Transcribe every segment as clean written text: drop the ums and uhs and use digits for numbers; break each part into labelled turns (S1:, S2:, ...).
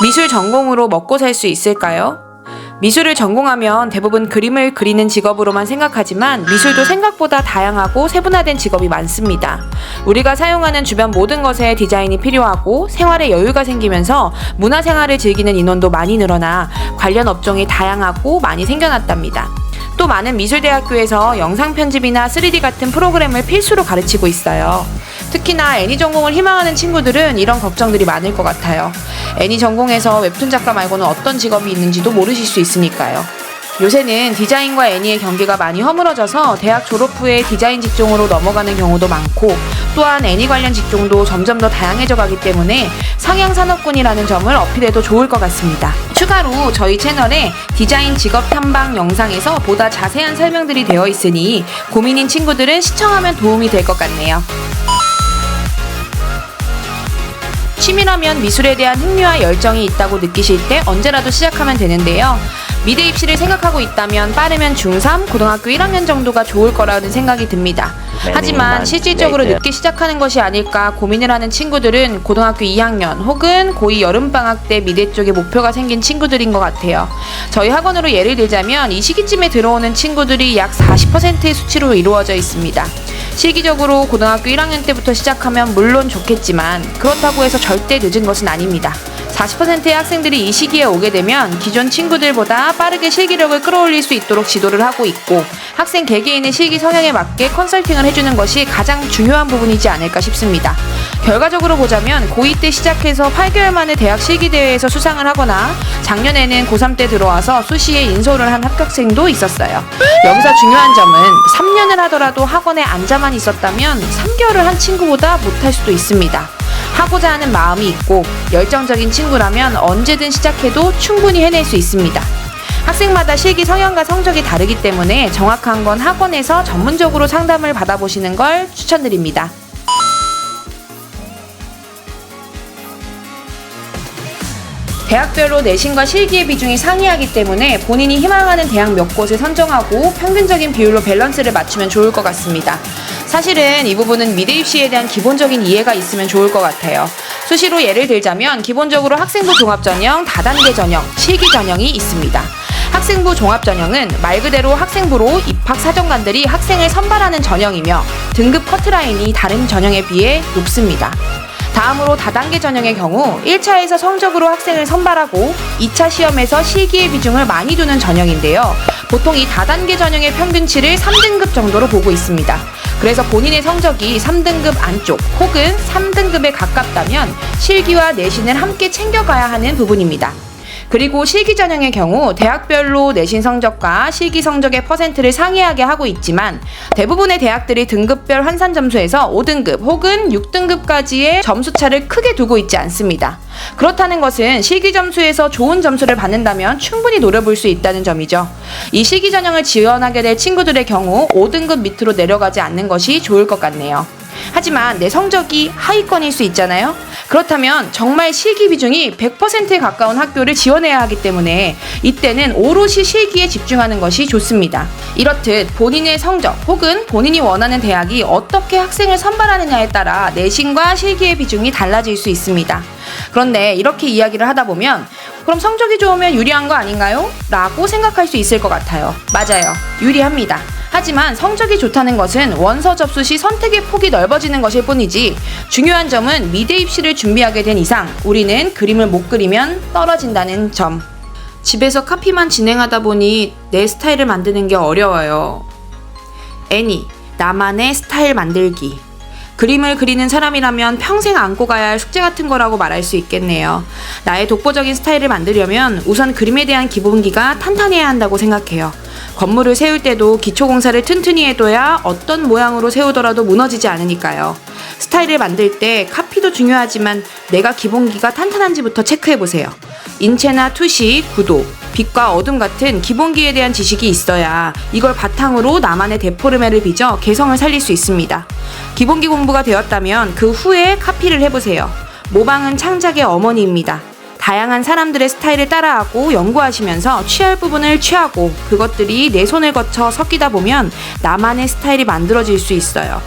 S1: 미술 전공으로 먹고 살 수 있을까요? 미술을 전공하면 대부분 그림을 그리는 직업으로만 생각하지만 미술도 생각보다 다양하고 세분화된 직업이 많습니다. 우리가 사용하는 주변 모든 것에 디자인이 필요하고 생활에 여유가 생기면서 문화생활을 즐기는 인원도 많이 늘어나 관련 업종이 다양하고 많이 생겨났답니다. 또 많은 미술대학교에서 영상편집이나 3D 같은 프로그램을 필수로 가르치고 있어요. 특히나 애니 전공을 희망하는 친구들은 이런 걱정들이 많을 것 같아요. 애니 전공에서 웹툰 작가 말고는 어떤 직업이 있는지도 모르실 수 있으니까요. 요새는 디자인과 애니의 경계가 많이 허물어져서 대학 졸업 후에 디자인 직종으로 넘어가는 경우도 많고 또한 애니 관련 직종도 점점 더 다양해져 가기 때문에 상향산업군이라는 점을 어필해도 좋을 것 같습니다. 추가로 저희 채널에 디자인 직업 탐방 영상에서 보다 자세한 설명들이 되어 있으니 고민인 친구들은 시청하면 도움이 될 것 같네요. 취미라면 미술에 대한 흥미와 열정이 있다고 느끼실 때 언제라도 시작하면 되는데요. 미대 입시를 생각하고 있다면 빠르면 중3, 고등학교 1학년 정도가 좋을 거라는 생각이 듭니다. 하지만 실질적으로 늦게 시작하는 것이 아닐까 고민을 하는 친구들은 고등학교 2학년 혹은 고2 여름방학 때 미대 쪽에 목표가 생긴 친구들인 것 같아요. 저희 학원으로 예를 들자면 이 시기쯤에 들어오는 친구들이 약 40%의 수치로 이루어져 있습니다. 시기적으로 고등학교 1학년 때부터 시작하면 물론 좋겠지만 그렇다고 해서 절대 늦은 것은 아닙니다. 40%의 학생들이 이 시기에 오게 되면 기존 친구들보다 빠르게 실기력을 끌어올릴 수 있도록 지도를 하고 있고 학생 개개인의 실기 성향에 맞게 컨설팅을 해주는 것이 가장 중요한 부분이지 않을까 싶습니다. 결과적으로 보자면 고2 때 시작해서 8개월 만에 대학 실기대회에서 수상을 하거나 작년에는 고3 때 들어와서 수시에 인솔을 한 합격생도 있었어요. 여기서 중요한 점은 3년을 하더라도 학원에 앉아만 있었다면 3개월을 한 친구보다 못할 수도 있습니다. 하고자 하는 마음이 있고 열정적인 친구라면 언제든 시작해도 충분히 해낼 수 있습니다. 학생마다 실기 성향과 성적이 다르기 때문에 정확한 건 학원에서 전문적으로 상담을 받아보시는 걸 추천드립니다. 대학별로 내신과 실기의 비중이 상이하기 때문에 본인이 희망하는 대학 몇 곳을 선정하고 평균적인 비율로 밸런스를 맞추면 좋을 것 같습니다. 사실은 이 부분은 미대 입시에 대한 기본적인 이해가 있으면 좋을 것 같아요. 수시로 예를 들자면 기본적으로 학생부 종합전형, 다단계 전형, 실기 전형이 있습니다. 학생부 종합전형은 말 그대로 학생부로 입학사정관들이 학생을 선발하는 전형이며 등급 커트라인이 다른 전형에 비해 높습니다. 다음으로 다단계 전형의 경우 1차에서 성적으로 학생을 선발하고 2차 시험에서 실기의 비중을 많이 두는 전형인데요. 보통 이 다단계 전형의 평균치를 3등급 정도로 보고 있습니다. 그래서 본인의 성적이 3등급 안쪽 혹은 3등급에 가깝다면 실기와 내신을 함께 챙겨가야 하는 부분입니다. 그리고 실기 전형의 경우 대학별로 내신 성적과 실기 성적의 퍼센트를 상이하게 하고 있지만 대부분의 대학들이 등급별 환산 점수에서 5등급 혹은 6등급까지의 점수차를 크게 두고 있지 않습니다. 그렇다는 것은 실기 점수에서 좋은 점수를 받는다면 충분히 노려볼 수 있다는 점이죠. 이 실기 전형을 지원하게 될 친구들의 경우 5등급 밑으로 내려가지 않는 것이 좋을 것 같네요. 하지만 내 성적이 하위권일 수 있잖아요. 그렇다면 정말 실기 비중이 100%에 가까운 학교를 지원해야 하기 때문에 이때는 오롯이 실기에 집중하는 것이 좋습니다. 이렇듯 본인의 성적 혹은 본인이 원하는 대학이 어떻게 학생을 선발하느냐에 따라 내신과 실기의 비중이 달라질 수 있습니다. 그런데 이렇게 이야기를 하다 보면 그럼 성적이 좋으면 유리한 거 아닌가요? 라고 생각할 수 있을 것 같아요. 맞아요. 유리합니다. 하지만 성적이 좋다는 것은 원서 접수 시 선택의 폭이 넓어지는 것일 뿐이지 중요한 점은 미대 입시를 준비하게 된 이상 우리는 그림을 못 그리면 떨어진다는 점. 집에서 카피만 진행하다 보니 내 스타일을 만드는 게 어려워요. 애니, 나만의 스타일 만들기. 그림을 그리는 사람이라면 평생 안고 가야 할 숙제 같은 거라고 말할 수 있겠네요. 나의 독보적인 스타일을 만들려면 우선 그림에 대한 기본기가 탄탄해야 한다고 생각해요. 건물을 세울 때도 기초공사를 튼튼히 해둬야 어떤 모양으로 세우더라도 무너지지 않으니까요. 스타일을 만들 때 카피도 중요하지만 내가 기본기가 탄탄한지부터 체크해보세요. 인체나 투시, 구도, 빛과 어둠 같은 기본기에 대한 지식이 있어야 이걸 바탕으로 나만의 데포르메를 빚어 개성을 살릴 수 있습니다. 기본기 공부가 되었다면 그 후에 카피를 해보세요. 모방은 창작의 어머니입니다. 다양한 사람들의 스타일을 따라하고 연구하시면서 취할 부분을 취하고 그것들이 내 손을 거쳐 섞이다 보면 나만의 스타일이 만들어질 수 있어요.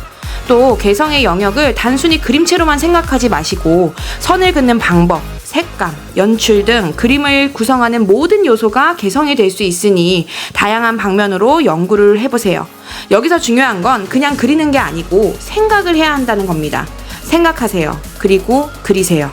S1: 또 개성의 영역을 단순히 그림체로만 생각하지 마시고 선을 긋는 방법, 색감, 연출 등 그림을 구성하는 모든 요소가 개성이 될 수 있으니 다양한 방면으로 연구를 해보세요. 여기서 중요한 건 그냥 그리는 게 아니고 생각을 해야 한다는 겁니다. 생각하세요. 그리고 그리세요.